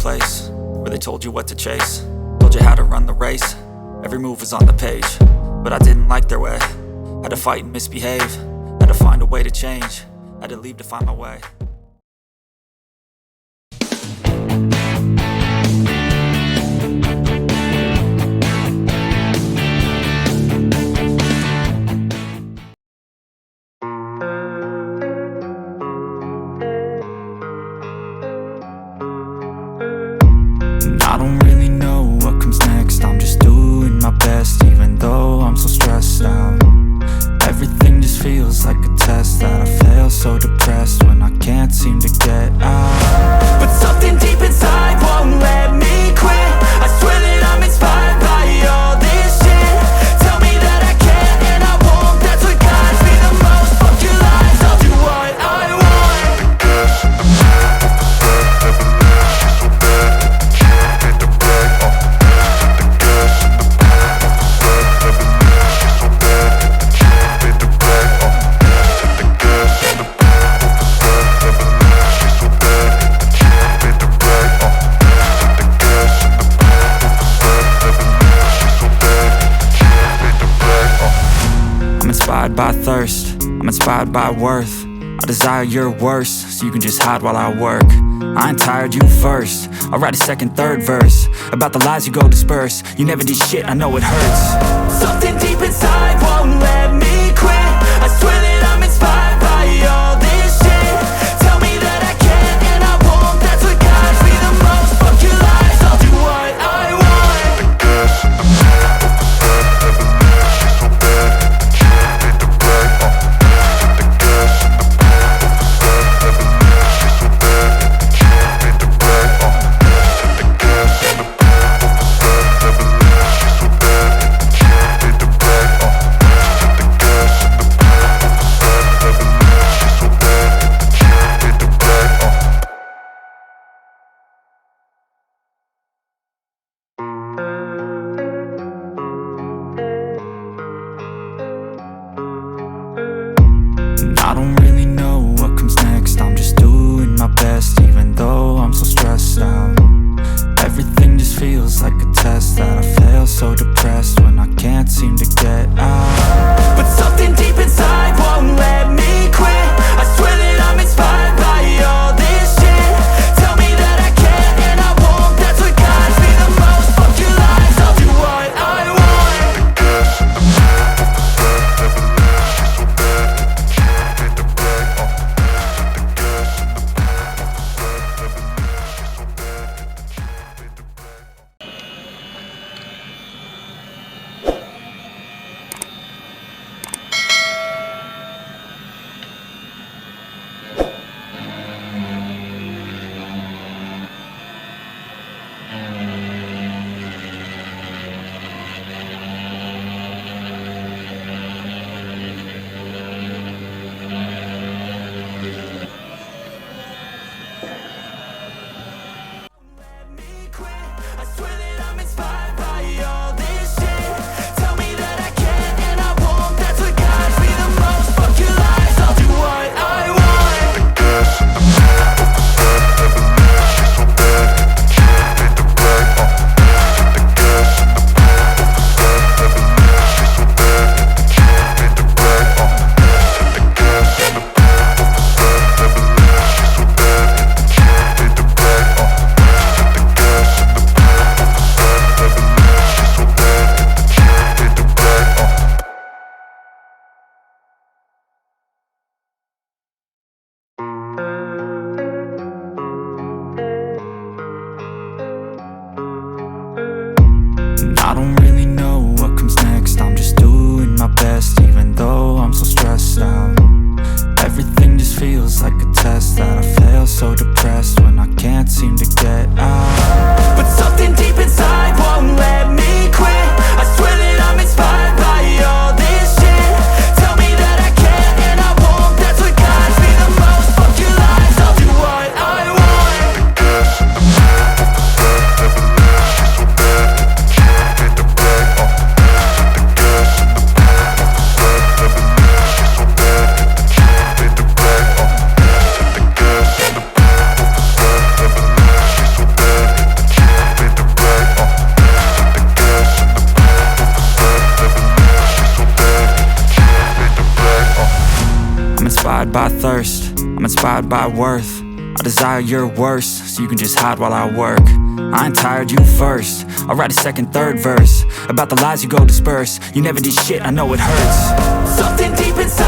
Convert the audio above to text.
place where they told you what to chase, told you how to run the race. Every move was on the page, but I didn't like their way. Had to fight and misbehave, had to find a way to change, had to leave to find my way. I don't really know what comes next. I'm just doing my best, even though I'm so stressed out. Everything just feels like a test that I fail, so depressed when I can't seem to get out. But something deep inside won't let me quit. I swear that I'm inspired by all this shit. Tell me that I can and I won't. That's what guides me the most. Fuck your lies, I'll do what I want. I'm inspired by thirst, I'm inspired by worth. I desire your worst, so you can just hide while I work. I ain't tired, you first. I'll write a second, third verse about the lies you go disperse. You never did shit, I know it hurts. Something deep inside won't let me quit. I swear that I'm inspired by all this shit. Tell me that I can and I won't. That's what guides me the most. Fuck your lies, I'll do what I want. I don't really know what comes next. I'm just doing my best, even though I'm so stressed out. Everything just feels like a test that I fail, so depressed when I can't seem to get out. But something deep inside won't let me quit. I swear that I'm inspired by all this shit. Tell me that I can and I won't. That's what guides me the most. Fuck your lies, I'll do what I want. I swear that I'm inspired by all this shit. Tell me that I can and I won't. That's what guides me the most. Fuck your lies, I'll do what I want. I don't really know what comes next. I'm just doing my best, even though I'm so stressed out. Everything just feels like a test that I fail, so depressed when I can't seem to get out. But something deep inside won't let me quit. I swear that I'm inspired by all this shit. Tell me that I can and I won't. That's what guides me the most. Fuck your lies, I'll do what I want. inspired by thirst, I'm inspired by worth. I desire your worst, so you can just hide while I work. I ain't tired, you first. I'll write a second, third verse about the lies you go disperse. You never did shit, I know it hurts. Something deep inside